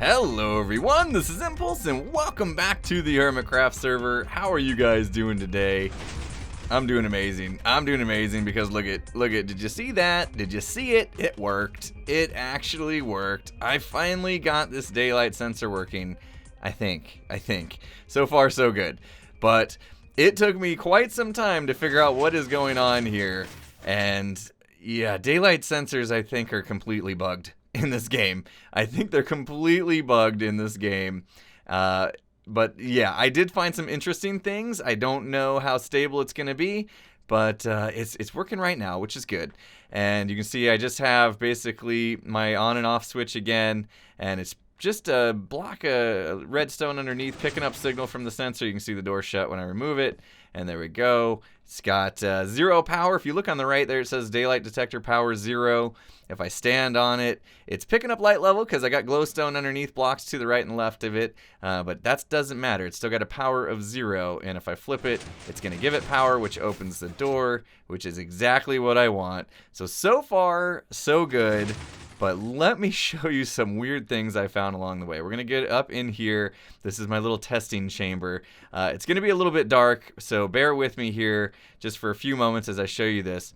Hello everyone, this is Impulse and welcome back to the Hermitcraft server. How are you guys doing today? I'm doing amazing. I'm doing amazing because look at, did you see that? Did you see it? It worked. It actually worked. I finally got this daylight sensor working. I think. So far so good. But it took me quite some time to figure out what is going on here. And yeah, daylight sensors I think are completely bugged in this game. I think they're completely bugged in this game. But yeah, I did find some interesting things. I don't know how stable it's going to be, but it's working right now, which is good. And you can see I just have basically my on and off switch again, and it's just a block of redstone underneath picking up signal from the sensor. You can see the door shut when I remove it, and there we go. It's got 0 power. If you look on the right there, it says daylight detector power 0. If I stand on it, it's picking up light level because I got glowstone underneath blocks to the right and left of it, but that doesn't matter. It's still got a power of 0, and if I flip it, it's going to give it power, which opens the door, which is exactly what I want. So far, so good. But let me show you some weird things I found along the way. We're going to get up in here. This is my little testing chamber. It's going to be a little bit dark, so bear with me here just for a few moments as I show you this.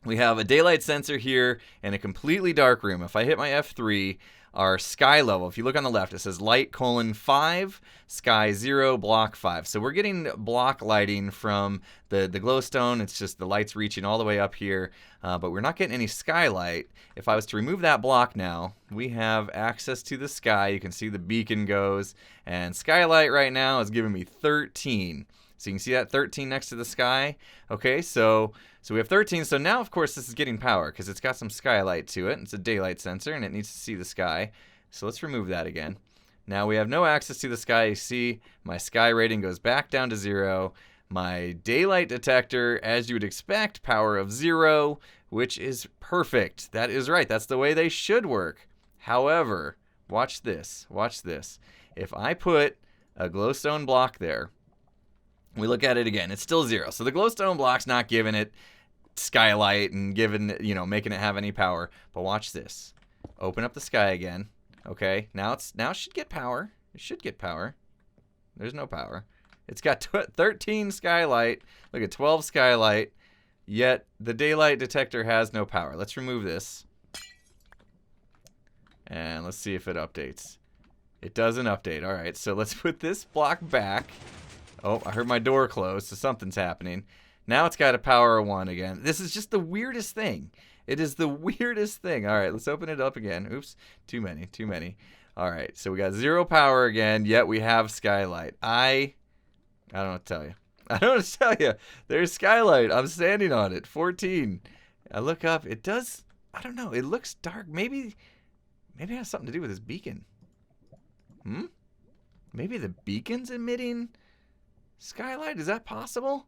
We have a daylight sensor here and a completely dark room. If I hit my F3, our sky level, if you look on the left, it says light: 5, sky 0, block 5. So we're getting block lighting from the glowstone. It's just the light's reaching all the way up here, but we're not getting any skylight. If I was to remove that block now, we have access to the sky. You can see the beacon goes, and skylight right now is giving me 13. So you can see that 13 next to the sky. Okay, so we have 13. So now, of course, this is getting power because it's got some skylight to it. It's a daylight sensor, and it needs to see the sky. So let's remove that again. Now we have no access to the sky. You see my sky rating goes back down to 0. My daylight detector, as you would expect, power of 0, which is perfect. That is right. That's the way they should work. However, watch this. Watch this. If I put a glowstone block there, we look at it again, it's still 0. So the glowstone block's not giving it skylight and giving, making it have any power. But watch this. Open up the sky again. Okay, now it should get power. It should get power. There's no power. It's got 13 skylight. Look at 12 skylight. Yet the daylight detector has no power. Let's remove this. And let's see if it updates. It doesn't update. All right, so let's put this block back. Oh, I heard my door close, so something's happening. Now it's got a power of 1 again. This is just the weirdest thing. It is the weirdest thing. All right, let's open it up again. Oops, too many. All right, so we got 0 power again, yet we have skylight. I don't know what to tell you. I don't know what to tell you. There's skylight. I'm standing on it. 14. I look up. It does, I don't know. It looks dark. Maybe it has something to do with this beacon. Maybe the beacon's emitting skylight? Is that possible?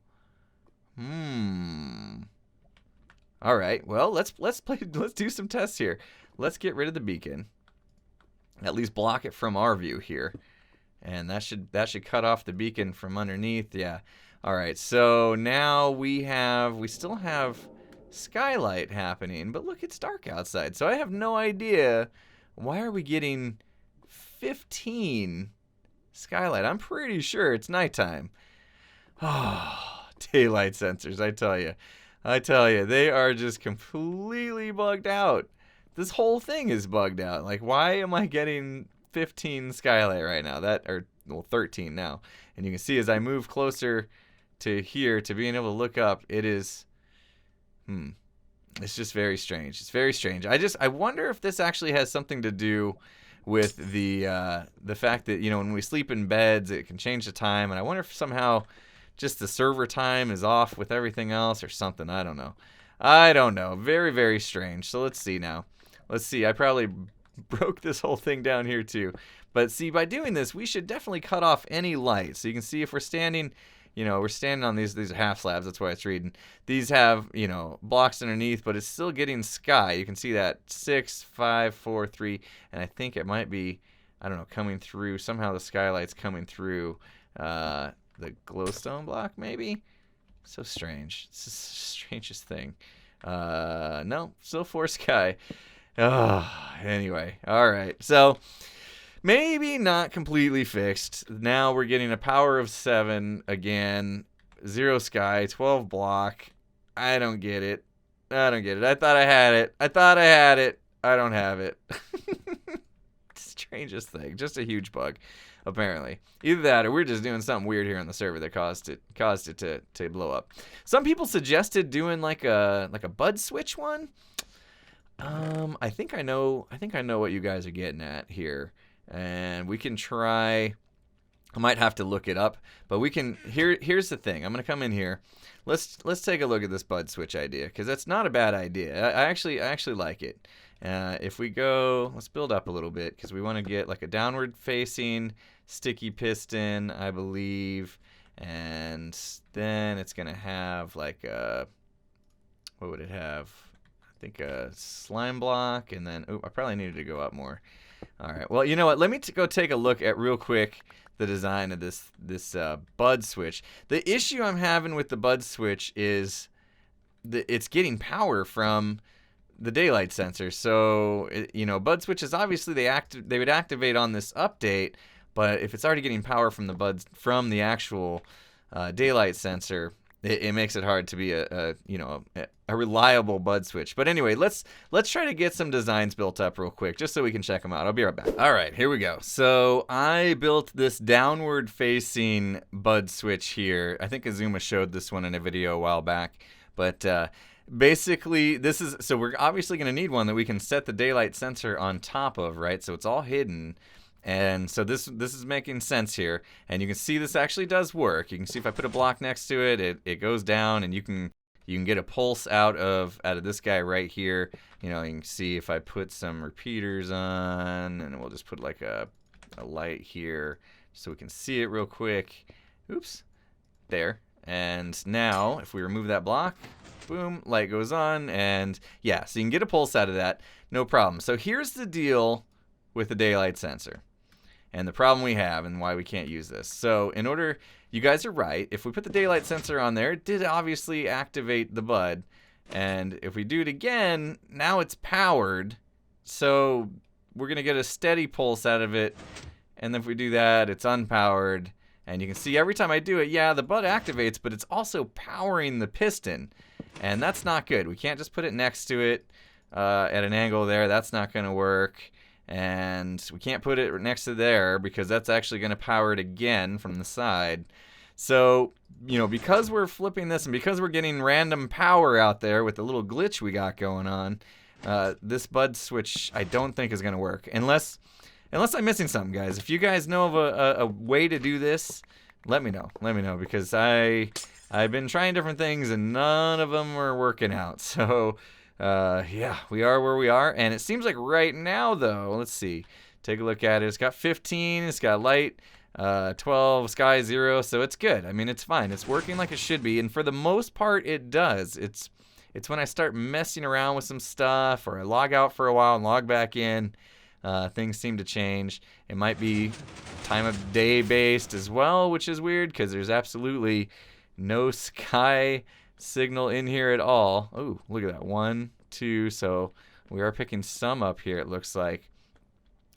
All right. Well, let's do some tests here. Let's get rid of the beacon. At least block it from our view here. And that should cut off the beacon from underneath. Yeah. All right. So now we still have skylight happening, but look, it's dark outside. So I have no idea why are we getting 15 skylight. I'm pretty sure it's nighttime. Oh, daylight sensors, I tell you, they are just completely bugged out. This whole thing is bugged out. Like, why am I getting 15 skylight right now? 13 now. And you can see as I move closer to here to being able to look up, it is, it's just very strange. It's very strange. I wonder if this actually has something to do with the fact that, when we sleep in beds, it can change the time. And I wonder if somehow just the server time is off with everything else or something. I don't know. Very, very strange. So let's see now. Let's see. I probably broke this whole thing down here too. But see, by doing this, we should definitely cut off any light. So you can see if we're standing, we're standing on these are half slabs. That's why it's reading. These have, blocks underneath, but it's still getting sky. You can see that 6, 5, 4, 3. And I think it might be, I don't know, coming through. Somehow the skylight's coming through the glowstone block, maybe? So strange. It's the strangest thing. No, still 4 sky. Anyway, all right. So maybe not completely fixed. Now we're getting a power of 7 again. 0 sky, 12 block. I don't get it. I don't get it. I thought I had it. I thought I had it. I don't have it. Strangest thing. Just a huge bug, apparently. Either that or we're just doing something weird here on the server that caused it to blow up. Some people suggested doing like a bud switch one. I think I know what you guys are getting at here. And we can try. I might have to look it up, but we can. Here's the thing. I'm gonna come in here. Let's take a look at this bud switch idea, because that's not a bad idea. I actually like it. If we go, let's build up a little bit, because we want to get like a downward facing sticky piston, I believe, and then it's gonna have like a, what would it have? I think a slime block, and then I probably needed to go up more. All right. Well, you know what? Let me go take a look at real quick the design of this bud switch. The issue I'm having with the bud switch is it's getting power from the daylight sensor. So you know, bud switches obviously they would activate on this update, but if it's already getting power from the actual daylight sensor, it makes it hard to be a reliable bud switch. But anyway, let's try to get some designs built up real quick, just so we can check them out. I'll be right back. All right, here we go. So I built this downward facing bud switch here. I think Azuma showed this one in a video a while back, but basically so we're obviously going to need one that we can set the daylight sensor on top of, right? So it's all hidden. And so this is making sense here, and you can see this actually does work. You can see if I put a block next to it, it goes down, and you can get a pulse out of this guy right here. You know, you can see if I put some repeaters on, and we'll just put like a light here so we can see it real quick. Oops, there. And now if we remove that block, boom, light goes on, and yeah, so you can get a pulse out of that, no problem. So here's the deal with the daylight sensor. And the problem we have and why we can't use this. So in order, you guys are right. If we put the daylight sensor on there, it did obviously activate the bud. And if we do it again, now it's powered. So we're going to get a steady pulse out of it. And then if we do that, it's unpowered. And you can see every time I do it, yeah, the bud activates, but it's also powering the piston. And that's not good. We can't just put it next to it at an angle there. That's not going to work. And we can't put it next to there because that's actually going to power it again from the side. So, you know, because we're flipping this and because we're getting random power out there with the little glitch we got going on, this bud switch I don't think is going to work. Unless I'm missing something, guys. If you guys know of a way to do this, let me know. Let me know, because I've been trying different things and none of them are working out. So yeah, we are where we are, and it seems like right now, though, let's see, take a look at it. It's got 15, it's got light, 12, sky 0, so it's good. I mean, it's fine. It's working like it should be, and for the most part, it does. It's when I start messing around with some stuff, or I log out for a while and log back in, things seem to change. It might be time of day based as well, which is weird, because there's absolutely no sky signal in here at all. Oh, look at that. 1, 2. So we are picking some up here, it looks like.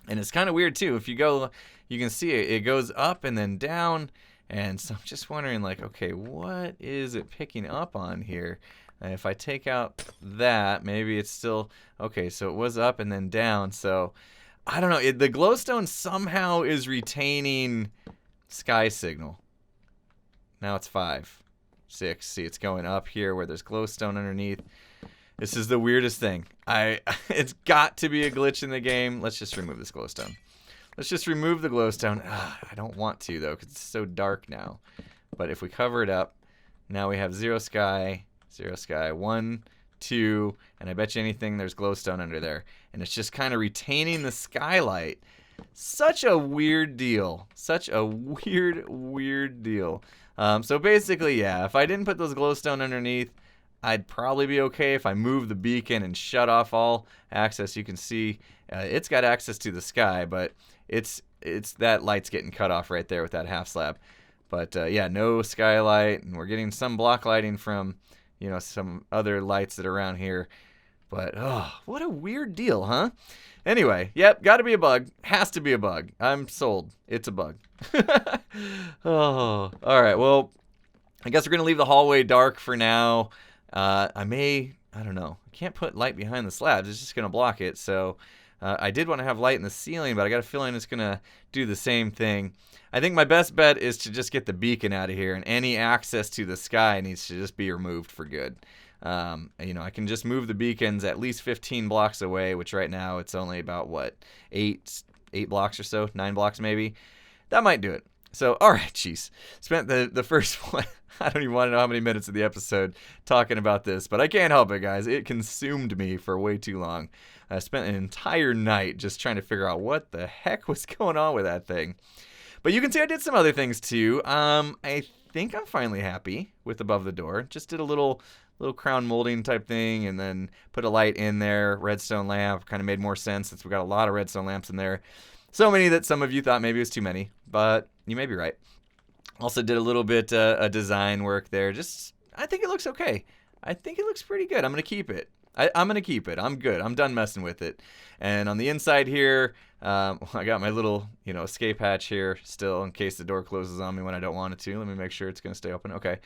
And it's kind of weird too. If you go, you can see it goes up and then down. And so I'm just wondering, like, okay, what is it picking up on here? And if I take out that, maybe it's still okay. So it was up and then down. So I don't know. The glowstone somehow is retaining sky signal. Now it's 5. 6. See, it's going up here where there's glowstone underneath. This is the weirdest thing. It's got to be a glitch in the game. Let's just remove this glowstone. Let's just remove the glowstone. I don't want to, though, because it's so dark now. But if we cover it up, now we have 0 sky, 1, 2, and I bet you anything there's glowstone under there. And it's just kind of retaining the skylight. Such a weird deal. Such a weird deal. So basically, yeah, if I didn't put those glowstone underneath, I'd probably be okay. If I move the beacon and shut off all access, you can see it's got access to the sky, but it's that light's getting cut off right there with that half slab. But yeah, no skylight, and we're getting some block lighting from, you know, some other lights that are around here. But, oh, what a weird deal, huh? Anyway, yep, gotta be a bug. Has to be a bug. I'm sold. It's a bug. Oh, all right. Well, I guess we're going to leave the hallway dark for now. I don't know. I can't put light behind the slabs. It's just going to block it. So I did want to have light in the ceiling, but I got a feeling it's going to do the same thing. I think my best bet is to just get the beacon out of here, and any access to the sky needs to just be removed for good. You know, I can just move the beacons at least 15 blocks away, which right now it's only about, what, 8 blocks or so, 9 blocks maybe. That might do it. So, all right, jeez. Spent the first one, I don't even want to know how many minutes of the episode talking about this, but I can't help it, guys. It consumed me for way too long. I spent an entire night just trying to figure out what the heck was going on with that thing. But you can see I did some other things too. I think I'm finally happy with above the door. Just did a little crown molding type thing, and then put a light in there, redstone lamp. Kind of made more sense since we got a lot of redstone lamps in there. So many that some of you thought maybe it was too many, but you may be right. Also did a little bit of design work there. I think it looks okay. I think it looks pretty good. I'm going to keep it. I'm going to keep it. I'm good. I'm done messing with it. And on the inside here, I got my little, escape hatch here still in case the door closes on me when I don't want it to. Let me make sure it's going to stay open. Okay.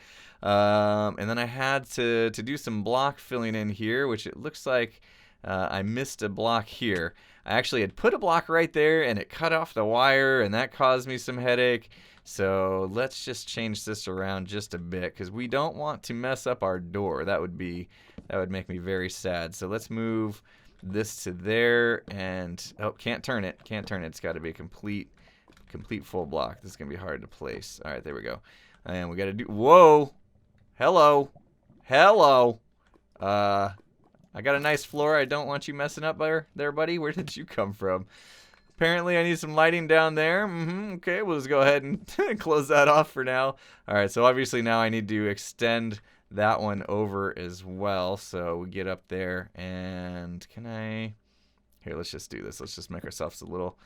And then I had to do some block filling in here, which it looks like I missed a block here. I actually had put a block right there, and it cut off the wire, and that caused me some headache. So let's just change this around just a bit, because we don't want to mess up our door. That would make me very sad. So let's move this to there, and can't turn it. It's got to be a complete full block. This is gonna be hard to place. All right, there we go. And we got to do. Whoa, hello. I got a nice floor. I don't want you messing up there, buddy. Where did you come from? Apparently, I need some lighting down there. Okay, we'll just go ahead and close that off for now. All right, so obviously now I need to extend that one over as well. So we get up there, and here, let's just do this. Let's just make ourselves a little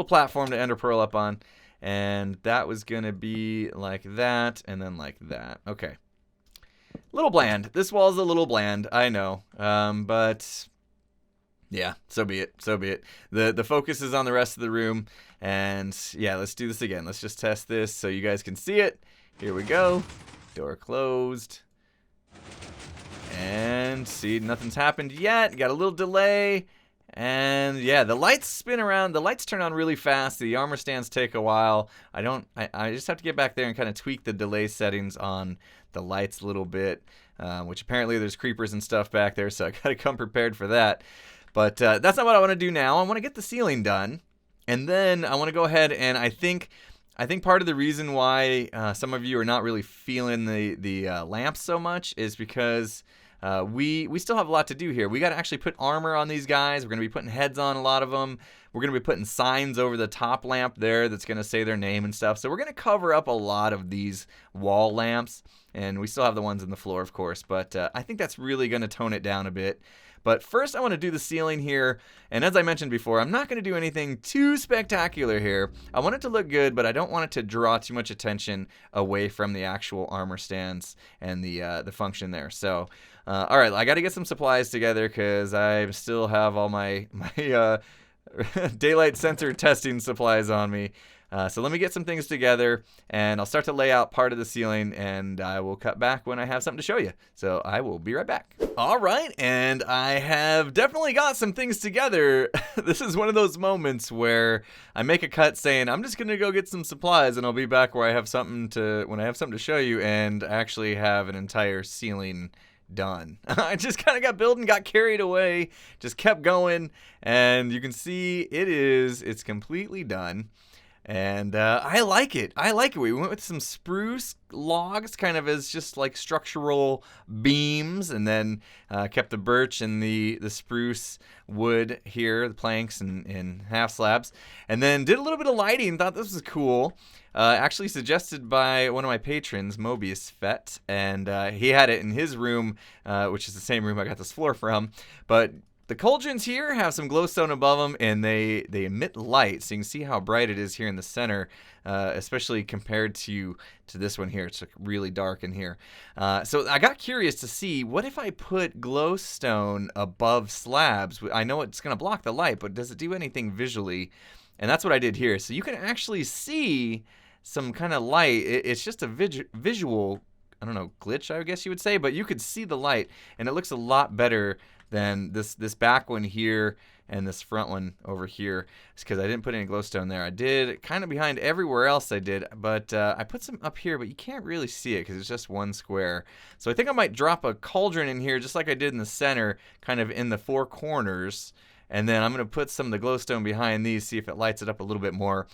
platform to ender pearl up on. And that was going to be like that, and then like that. Okay. Little bland. This wall is a little bland, I know. But yeah, so be it. The focus is on the rest of the room. And yeah, let's do this again. Let's just test this so you guys can see it. Here we go. Door closed. And see, nothing's happened yet. Got a little delay. And yeah, the lights spin around. The lights turn on really fast. The armor stands take a while. I just have to get back there and kind of tweak the delay settings on the lights a little bit, which apparently there's creepers and stuff back there, so I gotta come prepared for that. But that's not what I want to do now. I want to get the ceiling done, and then I want to go ahead, and I think part of the reason why some of you are not really feeling the lamps so much is because we still have a lot to do here. We got to actually put armor on these guys. We're going to be putting heads on a lot of them. We're going to be putting signs over the top lamp there that's going to say their name and stuff. So we're going to cover up a lot of these wall lamps. And we still have the ones in the floor, of course. But I think that's really going to tone it down a bit. But first, I want to do the ceiling here. And as I mentioned before, I'm not going to do anything too spectacular here. I want it to look good, but I don't want it to draw too much attention away from the actual armor stands and the function there. So, all right, I got to get some supplies together because I still have all my daylight sensor testing supplies on me. So let me get some things together, and I'll start to lay out part of the ceiling, and I will cut back when I have something to show you. So I will be right back. All right, and I have definitely got some things together. This is one of those moments where I make a cut saying, I'm just going to go get some supplies, and I'll be back when I have something to show you, and actually have an entire ceiling done. I just kind of got building, got carried away, just kept going, and you can see it's completely done. And I like it. We went with some spruce logs kind of as just like structural beams, and then kept the birch and the spruce wood here, the planks and half slabs. And then did a little bit of lighting, thought this was cool. Actually suggested by one of my patrons, Mobius Fett, and he had it in his room, which is the same room I got this floor from. But the cauldrons here have some glowstone above them, and they emit light, so you can see how bright it is here in the center, especially compared to this one here. It's like really dark in here. So I got curious to see, what if I put glowstone above slabs? I know it's going to block the light, but does it do anything visually? And that's what I did here. So you can actually see some kind of light. It's just a visual, I don't know, glitch, I guess you would say, but you could see the light, and it looks a lot better than this back one here and this front one over here. It's because I didn't put any glowstone there. I did kind of behind everywhere else I did, but I put some up here, but you can't really see it because it's just one square. So I think I might drop a cauldron in here just like I did in the center, kind of in the four corners, and then I'm going to put some of the glowstone behind these, see if it lights it up a little bit more.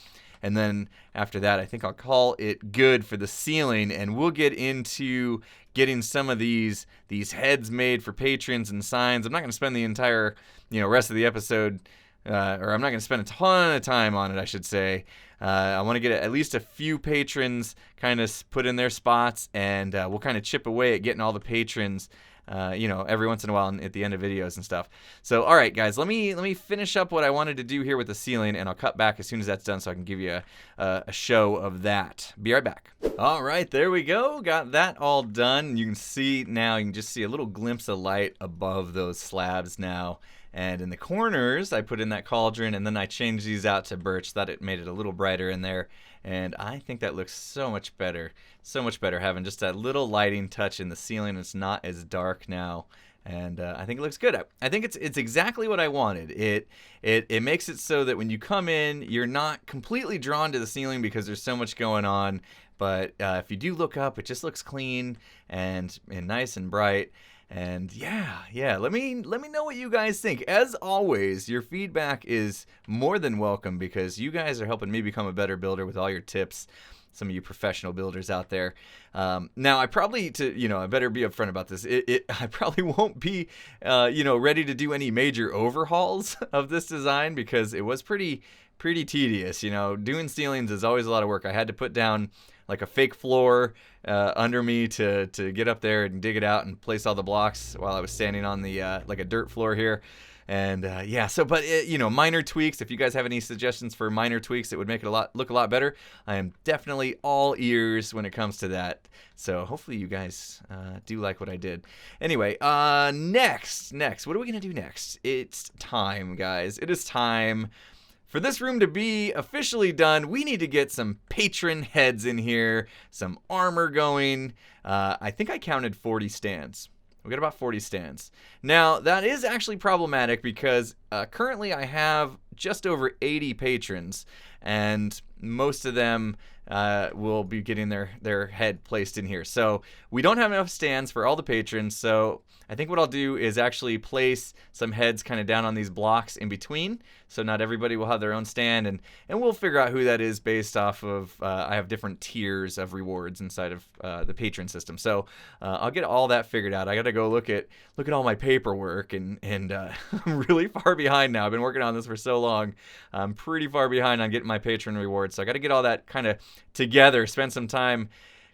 And then after that, I think I'll call it good for the ceiling, and we'll get into getting some of these heads made for patrons and signs. I'm not going to spend the entire rest of the episode, or I'm not going to spend a ton of time on it, I should say. I want to get at least a few patrons kind of put in their spots, and we'll kind of chip away at getting all the patrons every once in a while at the end of videos and stuff. So, all right, guys, let me finish up what I wanted to do here with the ceiling, and I'll cut back as soon as that's done so I can give you a show of that. Be right back. All right, there we go. Got that all done. You can see now, you can just see a little glimpse of light above those slabs now. And in the corners, I put in that cauldron, and then I changed these out to birch. Thought it made it a little brighter in there. And I think that looks so much better. So much better having just that little lighting touch in the ceiling. It's not as dark now. And I think it looks good. I think it's exactly what I wanted. It makes it so that when you come in, you're not completely drawn to the ceiling because there's so much going on. But if you do look up, it just looks clean and nice and bright. And yeah, let me know what you guys think. As always, your feedback is more than welcome because you guys are helping me become a better builder with all your tips. Some of you professional builders out there. Now, I probably, I better be upfront about this. I probably won't be, ready to do any major overhauls of this design because it was pretty tedious. Doing ceilings is always a lot of work. I had to put down like a fake floor under me to get up there and dig it out and place all the blocks while I was standing on the like a dirt floor here. And but minor tweaks. If you guys have any suggestions for minor tweaks that would make it look a lot better, I am definitely all ears when it comes to that. So hopefully you guys do like what I did. Anyway, next, what are we gonna do next? It's time, guys. It is time. For this room to be officially done, we need to get some patron heads in here, some armor going. I think I counted 40 stands. We got about 40 stands. Now, that is actually problematic because currently I have just over 80 patrons, and most of them will be getting their head placed in here. So we don't have enough stands for all the patrons, so I think what I'll do is actually place some heads kind of down on these blocks in between, so not everybody will have their own stand, and we'll figure out who that is based off of, I have different tiers of rewards inside of the patron system. So I'll get all that figured out. I got to go look at all my paperwork, and I'm really far behind now. I've been working on this for so long. I'm pretty far behind on getting my patron rewards, so I got to get all that kind of together, spend some time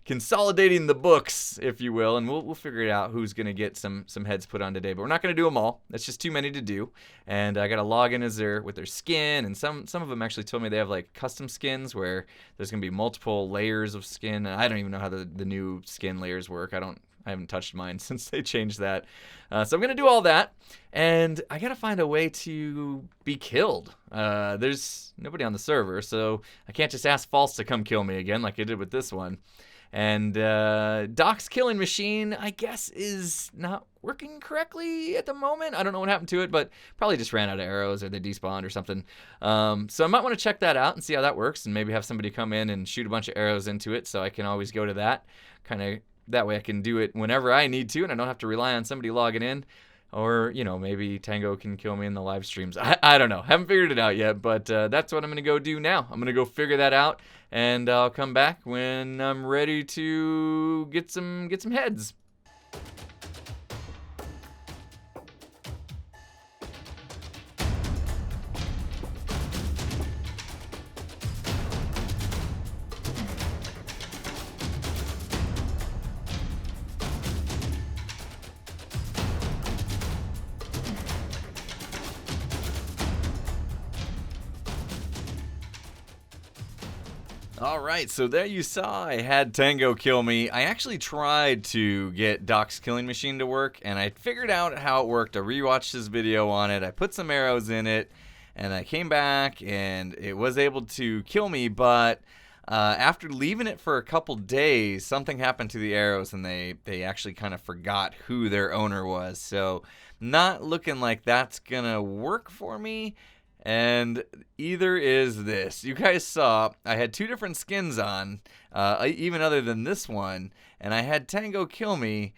consolidating the books, if you will, and we'll figure it out who's going to get some heads put on today. But we're not going to do them all. That's just too many to do. And I got to log in with their skin, and some of them actually told me they have like custom skins where there's going to be multiple layers of skin. I don't even know how the new skin layers work. I haven't touched mine since they changed that. So I'm going to do all that, and I got to find a way to be killed. There's nobody on the server, so I can't just ask False to come kill me again like I did with this one. And Doc's killing machine, I guess, is not working correctly at the moment. I don't know what happened to it, but probably just ran out of arrows or they despawned or something. So I might want to check that out and see how that works, and maybe have somebody come in and shoot a bunch of arrows into it so I can always go to that. Kind of that way I can do it whenever I need to, and I don't have to rely on somebody logging in. Or, maybe Tango can kill me in the live streams. I don't know. Haven't figured it out yet, but that's what I'm going to go do now. I'm going to go figure that out, and I'll come back when I'm ready to get some heads. Alright, so there you saw I had Tango kill me. I actually tried to get Doc's killing machine to work, and I figured out how it worked. I rewatched his video on it, I put some arrows in it, and I came back, and it was able to kill me, but after leaving it for a couple days, something happened to the arrows, and they actually kind of forgot who their owner was. So, not looking like that's gonna work for me. And either is this. You guys saw I had 2 different skins on, even other than this one, and I had Tango kill me,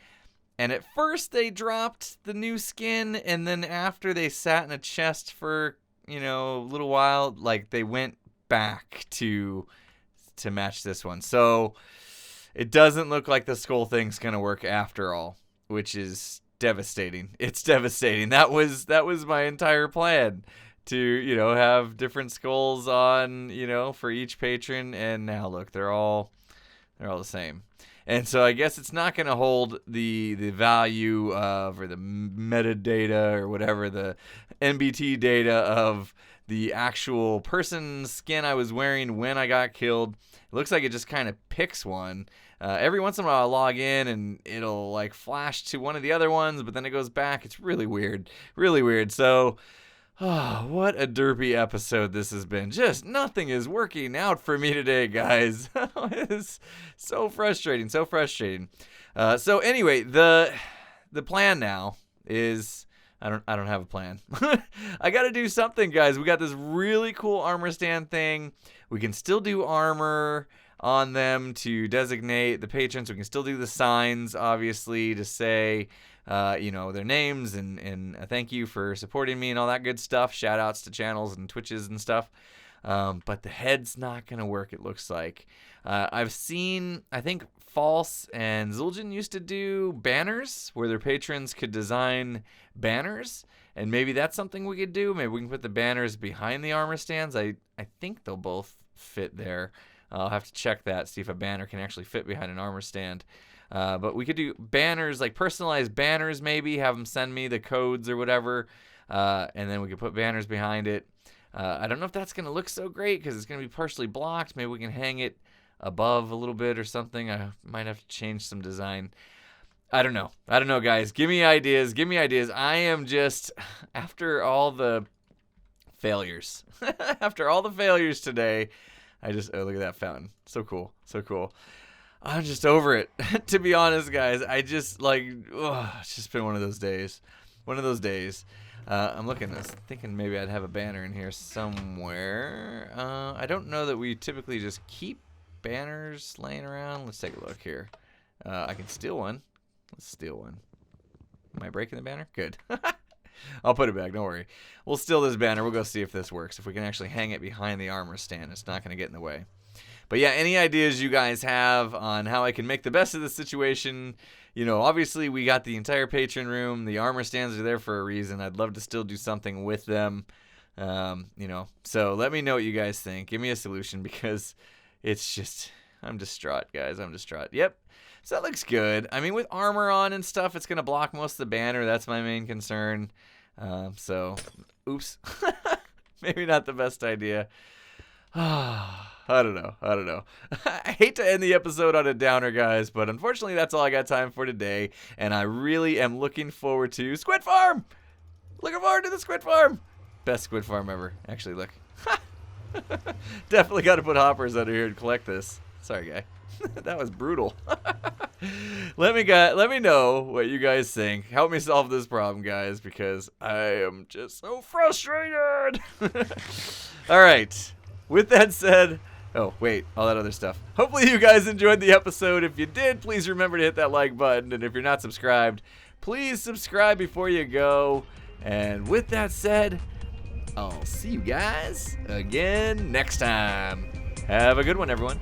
and at first they dropped the new skin, and then after they sat in a chest for, you know, a little while, like they went back to match this one. So it doesn't look like the skull thing's gonna work after all, which is devastating. It's devastating. That was my entire plan. To, you know, have different skulls on, you know, for each patron, and now look, they're all the same. And so I guess it's not going to hold the value of, or the metadata, or whatever, the NBT data of the actual person skin I was wearing when I got killed. It looks like it just kind of picks one. Every once in a while I'll log in and it'll like flash to one of the other ones, but then it goes back. It's really weird. Really weird. So, oh, what a derpy episode this has been. Just nothing is working out for me today, guys. It is so frustrating, so frustrating. So anyway, the plan now is I don't have a plan. I got to do something, guys. We got this really cool armor stand thing. We can still do armor on them to designate the patrons. We can still do the signs, obviously, to say you know, their names and a thank you for supporting me and all that good stuff. Shout outs to channels and Twitches and stuff. But the head's not going to work, it looks like. I've seen, I think False and Zul'jin used to do banners where their patrons could design banners. And maybe that's something we could do. Maybe we can put the banners behind the armor stands. I think they'll both fit there. I'll have to check that, see if a banner can actually fit behind an armor stand. But we could do banners, like personalized banners maybe, have them send me the codes or whatever, and then we could put banners behind it. I don't know if that's going to look so great because it's going to be partially blocked. Maybe we can hang it above a little bit or something. I might have to change some design. I don't know. I don't know, guys. Give me ideas. Give me ideas. I am just, after all the failures, after all the failures today, oh, look at that fountain. So cool. So cool. I'm just over it, to be honest, guys. I just, like, it's just been one of those days. One of those days. I'm thinking maybe I'd have a banner in here somewhere. I don't know that we typically just keep banners laying around. Let's take a look here. I can steal one. Let's steal one. Am I breaking the banner? Good. I'll put it back, don't worry. We'll steal this banner. We'll go see if this works. If we can actually hang it behind the armor stand, it's not going to get in the way. But yeah, any ideas you guys have on how I can make the best of this situation? You know, obviously we got the entire patron room. The armor stands are there for a reason. I'd love to still do something with them. You know, so let me know what you guys think. Give me a solution because it's just, I'm distraught, guys. I'm distraught. Yep. So that looks good. I mean, with armor on and stuff, it's going to block most of the banner. That's my main concern. So, oops. Maybe not the best idea. I don't know. I hate to end the episode on a downer, guys, but unfortunately that's all I got time for today, and I really am looking forward to Squid Farm! Looking forward to the Squid Farm! Best Squid Farm ever. Actually, look. Definitely got to put hoppers under here and collect this. Sorry, guy. That was brutal. Let me know what you guys think. Help me solve this problem, guys, because I am just so frustrated. All right. With that said, oh, wait, all that other stuff. Hopefully you guys enjoyed the episode. If you did, please remember to hit that like button. And if you're not subscribed, please subscribe before you go. And with that said, I'll see you guys again next time. Have a good one, everyone.